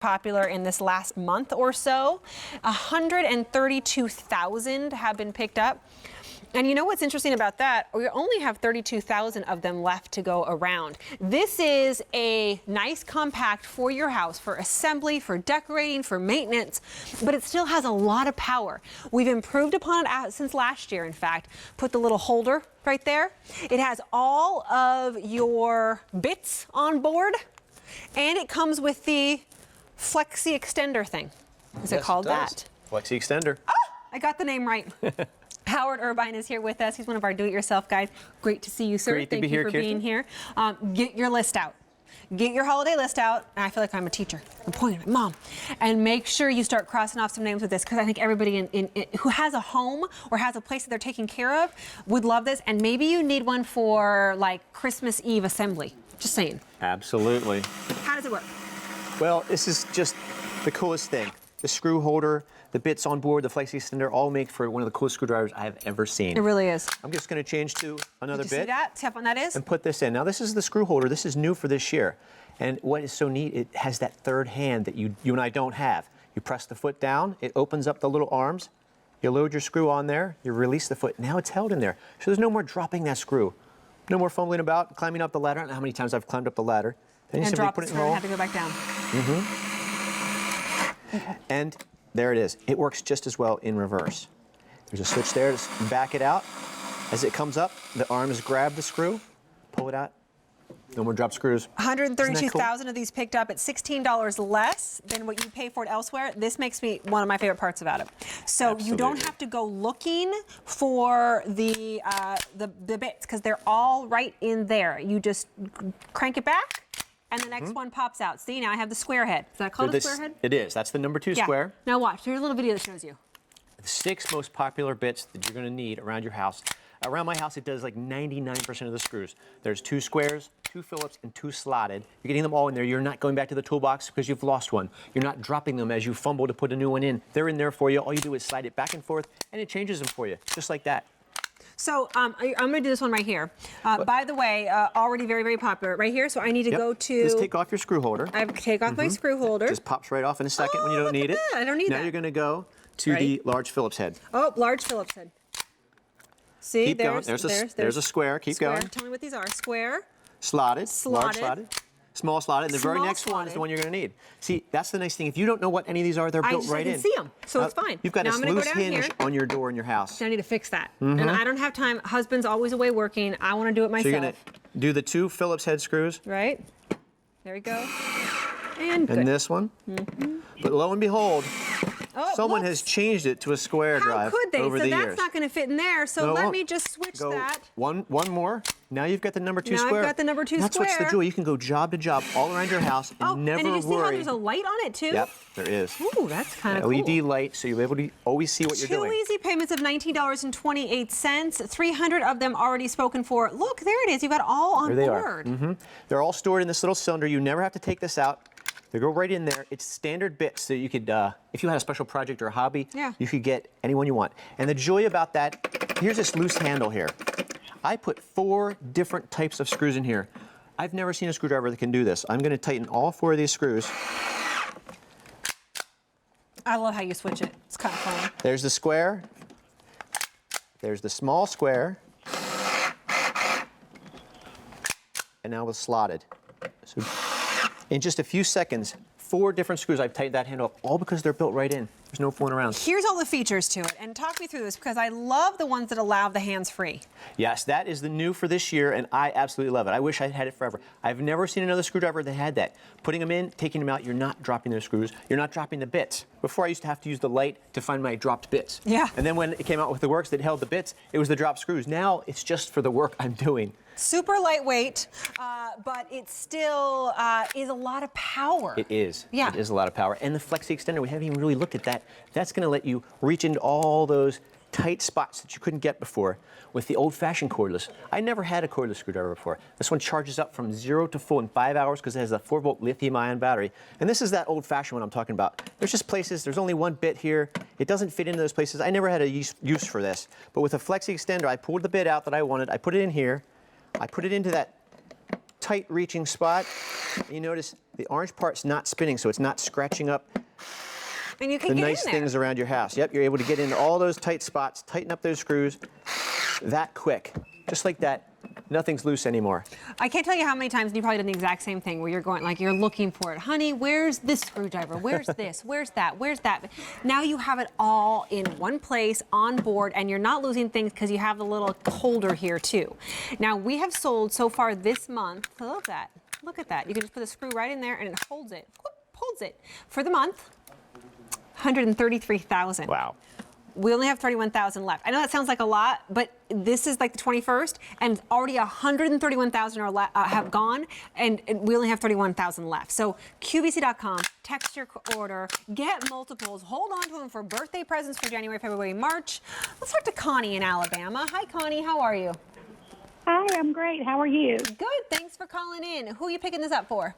popular in this last month or so. 132,000 have been picked up. And you know what's interesting about that? We only have 32,000 of them left to go around. This is a nice compact for your house, for assembly, for decorating, for maintenance, but it still has a lot of power. We've improved upon it since last year, in fact. Put the little holder right there. It has all of your bits on board, and it comes with the Flexi extender thing. Is it called that? Flexi extender. Oh, I got the name right. Howard Irvine is here with us. He's one of our do-it-yourself guys. Great to see you, sir. Great to be here, Thank you for being here. Get your list out. Get your holiday list out. And I feel like I'm a teacher. I'm pointing at my mom. And make sure you start crossing off some names with this, because I think everybody who has a home or has a place that they're taking care of would love this. And maybe you need one for like Christmas Eve assembly. Just saying. Absolutely. How does it work? Well, this is just the coolest thing. The screw holder, the bits on board, the Flexi extender, all make for one of the coolest screwdrivers I have ever seen. It really is. I'm just going to change to another bit. See that? See how fun that is? And put this in. Now, this is the screw holder. This is new for this year. And what is so neat, it has that third hand that you and I don't have. You press the foot down, it opens up the little arms, you load your screw on there, you release the foot, now it's held in there. So there's no more dropping that screw. No more fumbling about, climbing up the ladder. I don't know how many times I've climbed up the ladder. Then you and simply drop put the it in screw and roll. have to go back down. And there it is. It works just as well in reverse. There's a switch there to back it out. As it comes up, the arms grab the screw, pull it out. No more drop screws. 132,000 of these picked up at $16 less than what you pay for it elsewhere. This makes me one of my favorite parts about it. So Absolutely. You don't have to go looking for the bits, because they're all right in there. You just crank it back, and the next one pops out. See, now I have the square head. Is that called a square head? It is. That's the number 2 square. Now watch. Here's a little video that shows you. The 6 most popular bits that you're going to need around your house. Around my house, it does like 99% of the screws. There's 2 squares, 2 Phillips, and 2 slotted. You're getting them all in there. You're not going back to the toolbox because you've lost one. You're not dropping them as you fumble to put a new one in. They're in there for you. All you do is slide it back and forth, and it changes them for you, just like that. So I'm going to do this one right here. By the way, already very, very popular right here. So I need to go to... Just take off your screw holder. I have to take off my screw holder. Just pops right off in a second when you don't need it. I don't need that. Now you're going to go to the large Phillips head. Oh, large Phillips head. See, Keep going. There's a square. Keep going. Tell me what these are. Square. Slotted. Slotted. Large slotted. Small slotted. And the very next one is the one you're going to need. See, that's the nice thing. If you don't know what any of these are, they're built right in. I can see them, so it's fine. You've got now a loose hinge on your door in your house. So I need to fix that. And I don't have time. Husband's always away working. I want to do it myself. So you're going to do the 2 Phillips head screws. Right. There we go. And good. And this one. But lo and behold, someone has changed it to a square drive over the years. How could they? So that's not going to fit in there. So let me just switch that. One more. Now you've got the number 2 now square. I've got the number 2 That's square. That's what's the joy. You can go job to job all around your house and never worry. And did you see how there's a light on it too? Yep, there is. Ooh, that's kind of cool. LED light, so you'll be able to always see what you're doing. 2 easy payments of $19.28. 300 of them already spoken for. Look, there it is. You've got all on board. They're all stored in this little cylinder. You never have to take this out. They go right in there. It's standard bits, so you could, if you had a special project or a hobby, you could get any one you want. And the joy about that, here's this loose handle here. I put 4 different types of screws in here. I've never seen a screwdriver that can do this. I'm going to tighten all 4 of these screws. I love how you switch it. It's kind of fun. There's the square. There's the small square. And now the slotted. So in just a few seconds, 4 different screws. I've tightened that handle up, all because they're built right in. There's no fooling around. Here's all the features to it, and talk me through this, because I love the ones that allow the hands-free. Yes, that is the new for this year, and I absolutely love it. I wish I'd had it forever. I've never seen another screwdriver that had that. Putting them in, taking them out, you're not dropping those screws. You're not dropping the bits. Before, I used to have to use the light to find my dropped bits. Yeah. And then when it came out with the WORX that held the bits, it was the dropped screws. Now, it's just for the work I'm doing. Super lightweight, but it still is a lot of power. It is. Yeah. It is a lot of power. And the Flexi extender, we haven't even really looked at that. That's going to let you reach into all those tight spots that you couldn't get before with the old-fashioned cordless. I never had a cordless screwdriver before. This one charges up from 0 to full in 5 hours because it has a 4-volt lithium-ion battery. And this is that old-fashioned one I'm talking about. There's just places, there's only one bit here. It doesn't fit into those places. I never had a use for this. But with a Flexi extender, I pulled the bit out that I wanted. I put it in here. I put it into that tight reaching spot, You notice the orange part's not spinning, so it's not scratching up And you can the get nice in there. things around your house. Yep, you're able to get into all those tight spots, tighten up those screws that quick. Just like that, nothing's loose anymore. I can't tell you how many times you probably done the exact same thing where you're going, like, you're looking for it. Honey, where's this screwdriver? Where's this? Where's that? Where's that? Now you have it all in one place on board, and you're not losing things because you have the little holder here too. Now we have sold so far this month, I love that. Look at that. You can just put a screw right in there and it holds it. Whoop, holds it. For the month, 133,000. Wow. We only have 31,000 left. I know that sounds like a lot, but this is like the 21st, and already 131,000 have gone, and we only have 31,000 left. So QVC.com, text your order, get multiples, hold on to them for birthday presents for January, February, March. Let's talk to Connie in Alabama. Hi, Connie. How are you? Hi, I'm great. How are you? Good. Thanks for calling in. Who are you picking this up for?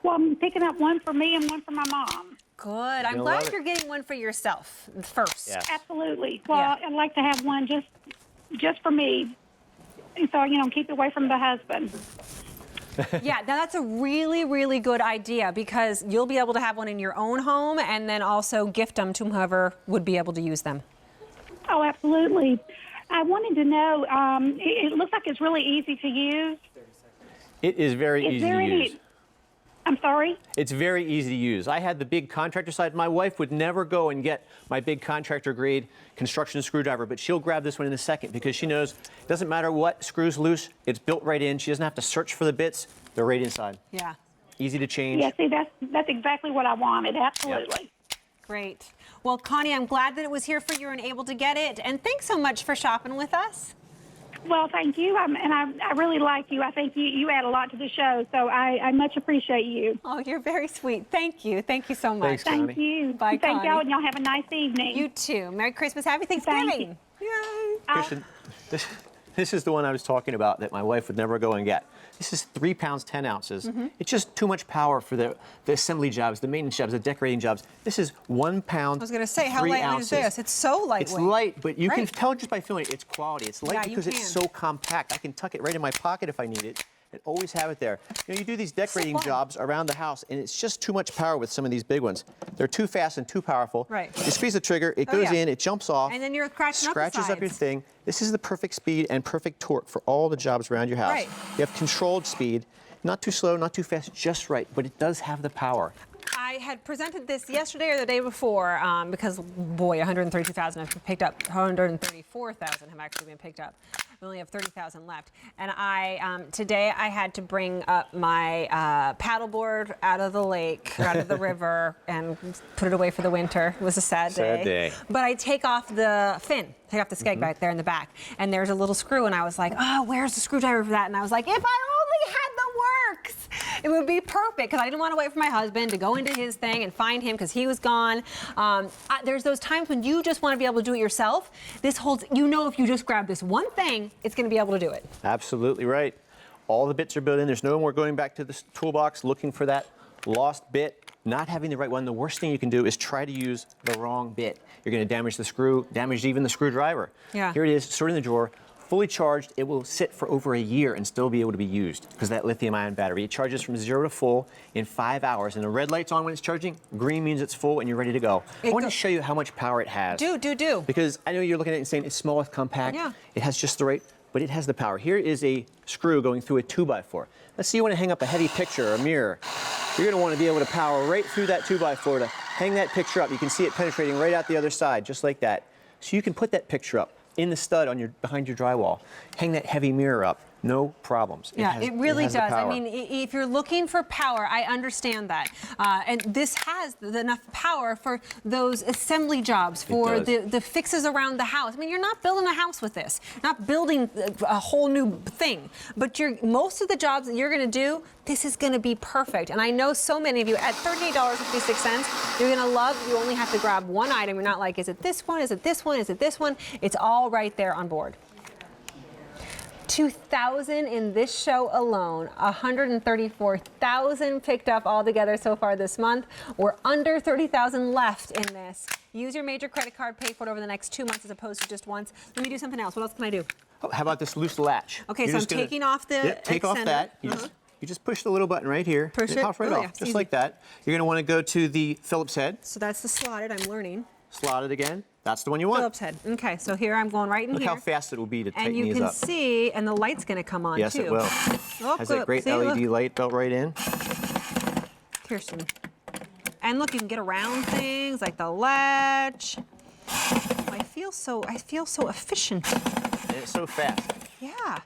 Well, I'm picking up one for me and one for my mom. Good. I'm gonna glad love you're getting one for yourself first. Yes. Absolutely. Well, Yeah. I'd like to have one just for me, and so keep it away from the husband. Yeah, now that's a really, really good idea because you'll be able to have one in your own home and then also gift them to whoever would be able to use them. Oh, absolutely. I wanted to know. It looks like it's really easy to use. It is very Is easy there to any? use. I'm sorry. It's very easy to use. I had the big contractor side. My wife would never go and get my big contractor grade construction screwdriver, but she'll grab this one in a second because she knows it doesn't matter what screws loose, it's built right in. She doesn't have to search for the bits. They're right inside. Yeah, Easy to change. Yeah. See, that's exactly what I wanted. Absolutely. great. Well, Connie, I'm glad that it was here for you and able to get it. And thanks so much for shopping with us. Well, thank you. I really like you. I think you add a lot to the show, so I much appreciate you. Oh, you're very sweet. Thank you. Thank you so much. Thanks, Connie. Thank you. Bye, Thank Connie. y'all, and y'all have a nice evening. You too. Merry Christmas. Happy Thanksgiving. Yay. Christian, this is the one I was talking about that my wife would never go and get. This is 3 pounds, 10 ounces. Mm-hmm. It's just too much power for the assembly jobs, the maintenance jobs, the decorating jobs. This is 1 pound, I was going to say, how 3 light ounces. is this? It's so lightweight. It's light, but you can Right. tell just by feeling it, it's quality. It's light Yeah, you because it's can. so compact. I can tuck it right in my pocket if I need it and always have it there. You do these decorating fun. jobs around the house, and it's just too much power with some of these big ones. They're too fast and too powerful. Right. You squeeze the trigger, it Oh, goes yeah. in, it jumps off. And then you're scratches up the your sides. thing. This is the perfect speed and perfect torque for all the jobs around your house. Right. You have controlled speed, not too slow, not too fast, just right, but it does have the power. I had presented this yesterday or the day before because, boy, 132,000 have been picked up. 134,000 have actually been picked up. We only have 30,000 left. And today I had to bring up my paddleboard out of the lake, or out of the river, and put it away for the winter. It was a sad day. Sad day. But I take off the fin, take off the skeg back there in the back, and there's a little screw, and I was like, oh, where's the screwdriver for that? And I was like, if I only had the WORX, it would be perfect, because I didn't want to wait for my husband to go into his thing and find him because he was gone. There's those times when you just want to be able to do it yourself. This holds, if you just grab this one thing, it's going to be able to do it. Absolutely right. All the bits are built in. There's no more going back to the toolbox looking for that lost bit, not having the right one. The worst thing you can do is try to use the wrong bit. You're going to damage the screw, damage even the screwdriver. Yeah. Here it is, stored in the drawer, fully charged. It will sit for over a year and still be able to be used because of that lithium-ion battery. It charges from 0 to full in 5 hours. And the red light's on when it's charging. Green means it's full and you're ready to go. I want to show you how much power it has. Do. Because I know you're looking at it and saying it's small, it's compact. Yeah. It has just the right, but it has the power. Here is a screw going through a 2x4. Let's say you want to hang up a heavy picture or a mirror. You're going to want to be able to power right through that 2x4 to hang that picture up. You can see it penetrating right out the other side, just like that. So you can put that picture up in the stud behind your drywall. Hang that heavy mirror up. No problems. It really has the does. I power. mean, if you're looking for power, I understand that. And this has enough power for those assembly jobs, for the fixes around the house. I mean, you're not building a house with this, not building a whole new thing. But most of the jobs that you're going to do, this is going to be perfect. And I know so many of you, at $38.56, you're going to love, you only have to grab one item. You're not like, is it this one? Is it this one? Is it this one? It's all right there on board. 2,000 in this show alone, 134,000 picked up altogether so far this month. We're under 30,000 left in this. Use your major credit card, pay for it over the next 2 months as opposed to just once. Let me do something else. What else can I do? Oh, how about this loose latch? Okay, You're so I'm just gonna- taking off the Yep, take off extender. that. You just you just push the little button right here. Push and it. pops right Oh, off, yeah, it's just easy. like that. You're going to want to go to the Phillips head. So that's the slotted, I'm learning. Slot it again. That's the one you want. Phillips head. Okay, so here I'm going right in Look here. how fast it will be to tighten and you these can up. see, and the light's going to come on Yes, too. it will. Oh, Has good. that great See, LED look. light built right in. Kirsten. And look, you can get around things like the latch. Oh, I feel so efficient. And it's so fast. Yeah.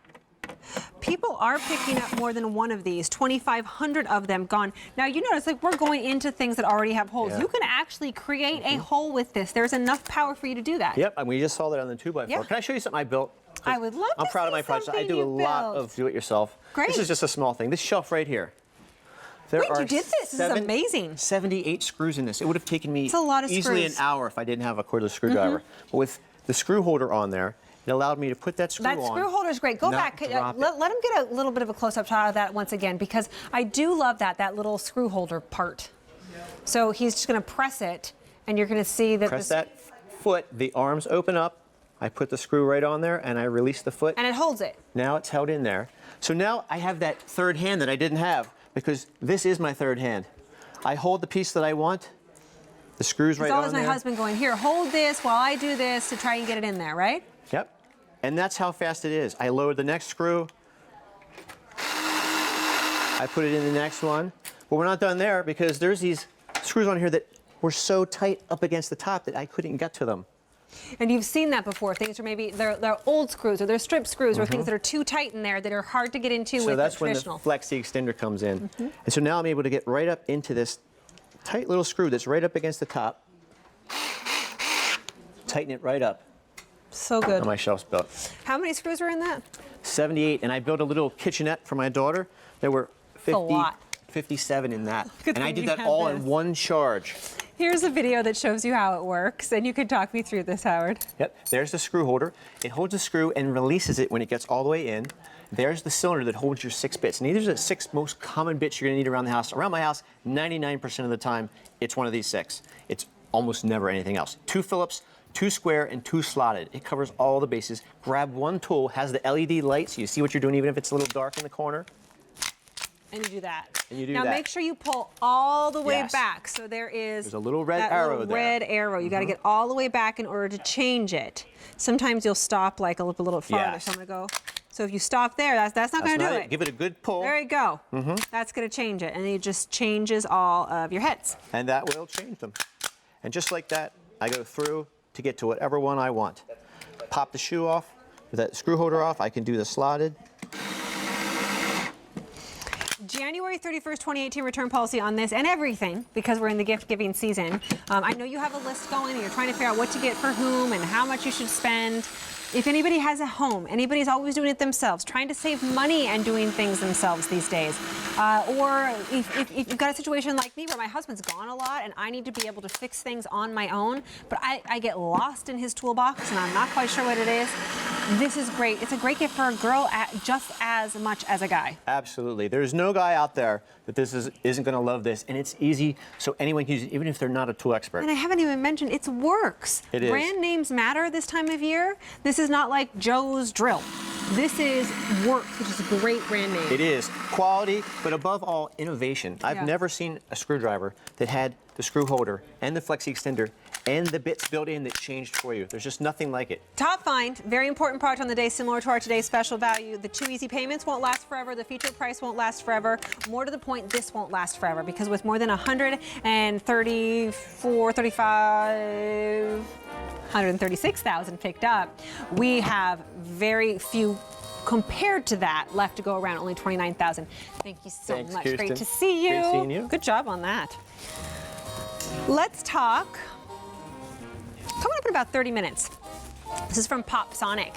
People are picking up more than one of these, 2,500 of them gone. Now, you notice, like, we're going into things that already have holes. Yeah. You can actually create a hole with this. There's enough power for you to do that. Yep, and we just saw that on the 2x4. Yeah. Can I show you something I built? I would love I'm to proud of see my project. I something do a you lot built. of do-it-yourself. Great. This is just a small thing. This shelf right here. There Wait, are you did this? This is amazing. 78 screws in this. It would have taken me It's a lot of easily screws. an hour if I didn't have a cordless screwdriver. But with the screw holder on there, it allowed me to put that screw That on. screw holder is great. Go not back. drop it. Let him get a little bit of a close-up shot of that once again, because I do love that little screw holder part. So he's just going to press it, and you're going to see that Press this, that foot, the arms open up. I put the screw right on there, and I release the foot. and it holds it. Now it's held in there. So now I have that third hand that I didn't have, because this is my third hand. I hold the piece that I want, the screw's right It's on always my there. husband going, here, hold this while I do this to try and get it in there, right? Yep. And that's how fast it is. I load the next screw. I put it in the next one. But we're not done there, because there's these screws on here that were so tight up against the top that I couldn't get to them. And you've seen that before. Things are maybe they're old screws or they're strip screws or things that are too tight in there that are hard to get into So with that's a when the traditional. flexi extender comes in. And so now I'm able to get right up into this tight little screw that's right up against the top. Tighten it right up So good. on my shelf's built. How many screws are in that? 78, and I built a little kitchenette for my daughter. There were 50, lot. 57 in that. Good And I thing did you that have all this. in one charge. Here's a video that shows you how it works, and you could talk me through this, Howard. Yep, there's the screw holder. It holds the screw and releases it when it gets all the way in. There's the cylinder that holds your 6 bits. And these are the 6 most common bits you're gonna need around the house. Around my house, 99% of the time, it's one of these 6. It's almost never anything else. 2 Phillips, 2 square, and 2 slotted. It covers all the bases. Grab one tool, has the LED light, so you see what you're doing even if it's a little dark in the corner. And you do that. And you do now that. make sure you pull all the way Yes. back. So there's a little red that arrow little there. red arrow. You got to get all the way back in order to change it. Sometimes you'll stop like a little farther. Yes. So I'm going to go. So if you stop there, that's not going to do not it. Give it a good pull, There you go. That's going to change it. And it just changes all of your heads. and that will change them. And just like that, I go through to get to whatever one I want. Pop the shoe off, with that screw holder off, I can do the slotted. January 31st, 2018 return policy on this and everything, because we're in the gift giving season. I know you have a list going and you're trying to figure out what to get for whom and how much you should spend. If anybody has a home, anybody's always doing it themselves, trying to save money and doing things themselves these days. Or if you've got a situation like me where my husband's gone a lot and I need to be able to fix things on my own, but I get lost in his toolbox and I'm not quite sure what it is, this is great. It's a great gift for a girl just as much as a guy. Absolutely. There's no guy out there that isn't going to love this, and it's easy, so anyone can use it, even if they're not a tool expert. And I haven't even mentioned it's WORX. It is. Brand names matter this time of year. This is not like Joe's Drill. This is WORX, which is a great brand name. It is quality, but above all, innovation. I've Yeah. never seen a screwdriver that had the screw holder and the flexi extender and the bits built in that changed for you. There's just nothing like it. Top find, very important product on the day, similar to our today's special value. The 2 easy payments won't last forever. The feature price won't last forever. More to the point, this won't last forever, because with more than 136,000 picked up, we have very few compared to that left to go around, only 29,000. Thank you so Thanks, much. Kirsten. Great to see you. Great seeing you. Good job on that. Let's talk. Coming up in about 30 minutes. This is from Pop Sonic.